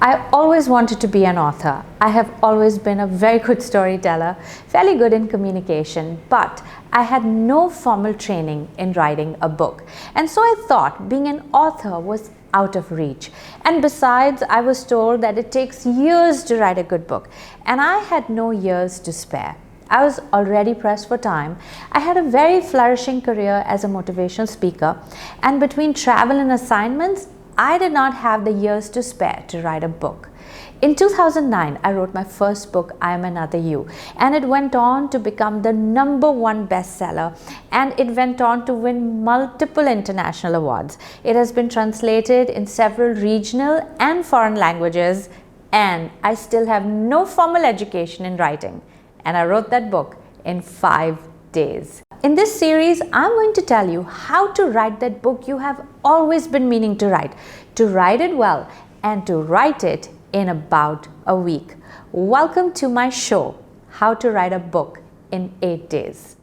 I always wanted to be an author. I have always been a very good storyteller, fairly good in communication, but I had no formal training in writing a book. And so I thought being an author was out of reach. And besides, I was told that it takes years to write a good book, and I had no years to spare. I was already pressed for time. I had a very flourishing career as a motivational speaker, and between travel and assignments, I did not have the years to spare to write a book. In 2009, I wrote my first book, I Am Another You, and it went on to become the #1 bestseller, and it went on to win multiple international awards. It has been translated in several regional and foreign languages, and I still have no formal education in writing, and I wrote that book in 5 days. In this series, I'm going to tell you how to write that book you have always been meaning to write it well, and to write it in about a week. Welcome to my show, How to Write a Book in 8 Days.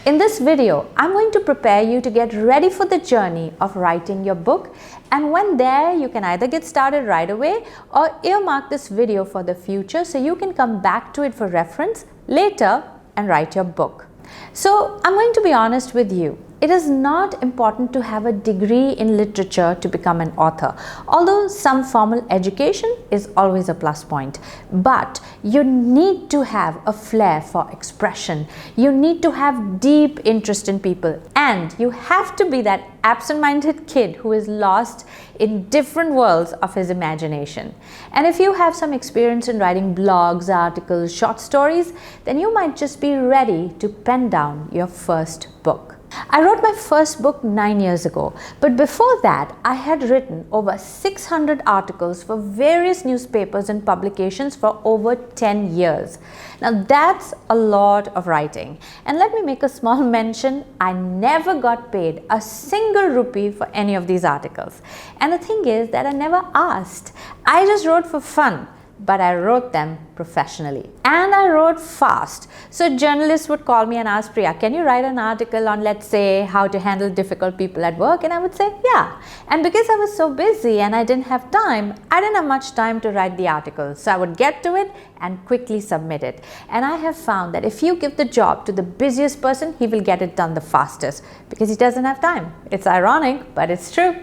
In this video, I'm going to prepare you to get ready for the journey of writing your book, and when there, you can either get started right away or earmark this video for the future so you can come back to it for reference later and write your book. So I'm going to be honest with you. It is not important to have a degree in literature to become an author, although some formal education is always a plus point. But you need to have a flair for expression. You need to have deep interest in people, and you have to be that absent-minded kid who is lost in different worlds of his imagination. And if you have some experience in writing blogs, articles, short stories, then you might just be ready to pen down your first book. I wrote my first book 9 years ago, but before that, I had written over 600 articles for various newspapers and publications for over 10 years. Now that's a lot of writing. And let me make a small mention, I never got paid a single rupee for any of these articles. And the thing is that I never asked. I just wrote for fun, but I wrote them professionally. And I wrote fast. So journalists would call me and ask, Priya, can you write an article on, let's say, how to handle difficult people at work? And I would say, yeah. And because I was so busy and I didn't have time, I didn't have much time to write the article. So I would get to it and quickly submit it. And I have found that if you give the job to the busiest person, he will get it done the fastest because he doesn't have time. It's ironic, but it's true.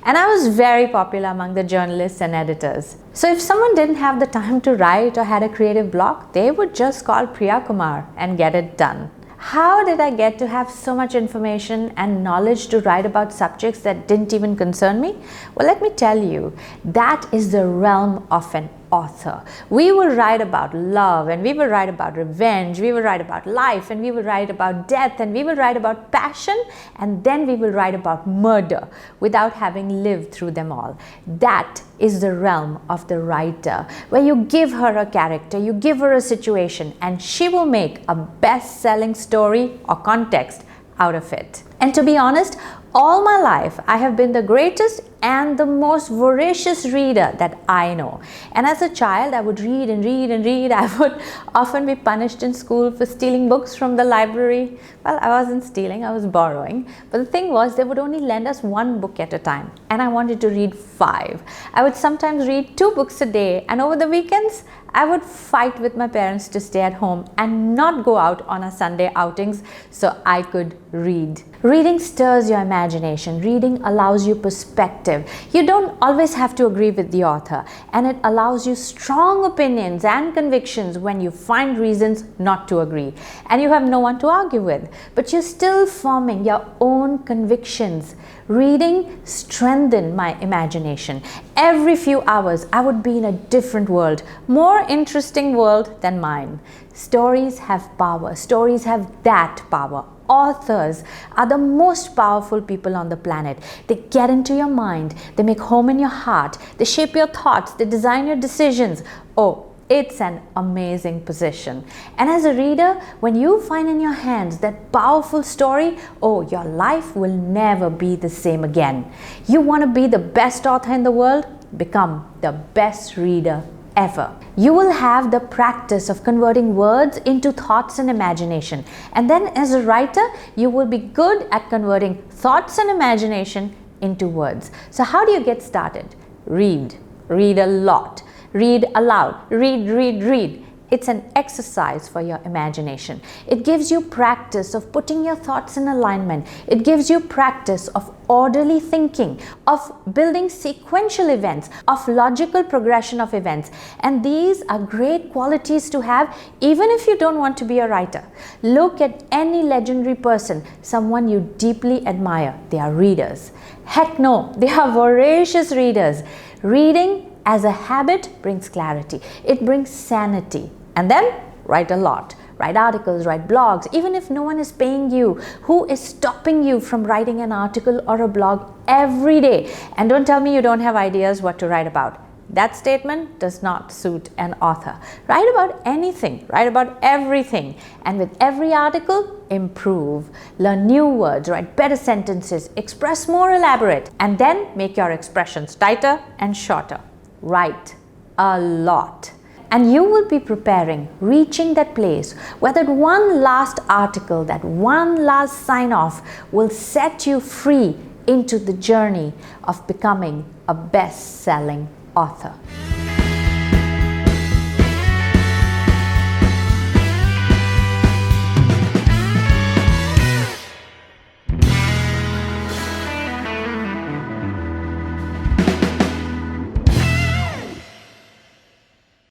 And I was very popular among the journalists and editors. So if someone didn't have the time to write or had a creative block, they would just call Priya Kumar and get it done. How did I get to have so much information and knowledge to write about subjects that didn't even concern me? Well, let me tell you, that is the realm of an author. We will write about love, and we will write about revenge, we will write about life, and we will write about death, and we will write about passion, and then we will write about murder without having lived through them all. That is the realm of the writer, where you give her a character, you give her a situation, and she will make a best-selling story or context out of it. And to be honest, all my life, I have been the greatest and the most voracious reader that I know. And as a child, I would read and read and read. I would often be punished in school for stealing books from the library. Well, I wasn't stealing, I was borrowing. But the thing was, they would only lend us 1 book at a time. And I wanted to read 5. I would sometimes read 2 books a day. And over the weekends, I would fight with my parents to stay at home and not go out on our Sunday outings so I could read. Reading stirs your imagination. Reading allows you perspective. You don't always have to agree with the author, and it allows you strong opinions and convictions when you find reasons not to agree. And you have no one to argue with, but you're still forming your own convictions. Reading strengthened my imagination. Every few hours, I would be in a different world, more interesting world than mine. Stories have power. Stories have that power. Authors are the most powerful people on the planet. They get into your mind, they make home in your heart, they shape your thoughts, they design your decisions. Oh, it's an amazing position. And as a reader, when you find in your hands that powerful story, oh, your life will never be the same again. You want to be the best author in the world? Become the best reader ever. You will have the practice of converting words into thoughts and imagination. And then as a writer, you will be good at converting thoughts and imagination into words. So how do you get started? Read. Read a lot. Read aloud. Read. It's an exercise for your imagination. It gives you practice of putting your thoughts in alignment. It gives you practice of orderly thinking, of building sequential events, of logical progression of events. And these are great qualities to have even if you don't want to be a writer. Look at any legendary person, someone you deeply admire. They are readers. Heck no, they are voracious readers. Reading as a habit brings clarity. It brings sanity. And then write a lot. Write articles, write blogs. Even if no one is paying you, who is stopping you from writing an article or a blog every day? And don't tell me you don't have ideas what to write about. That statement does not suit an author. Write about anything. Write about everything. And with every article, improve. Learn new words, write better sentences, express more elaborate, and then make your expressions tighter and shorter. Write a lot. And you will be preparing, reaching that place where that one last article, that one last sign off will set you free into the journey of becoming a best-selling author.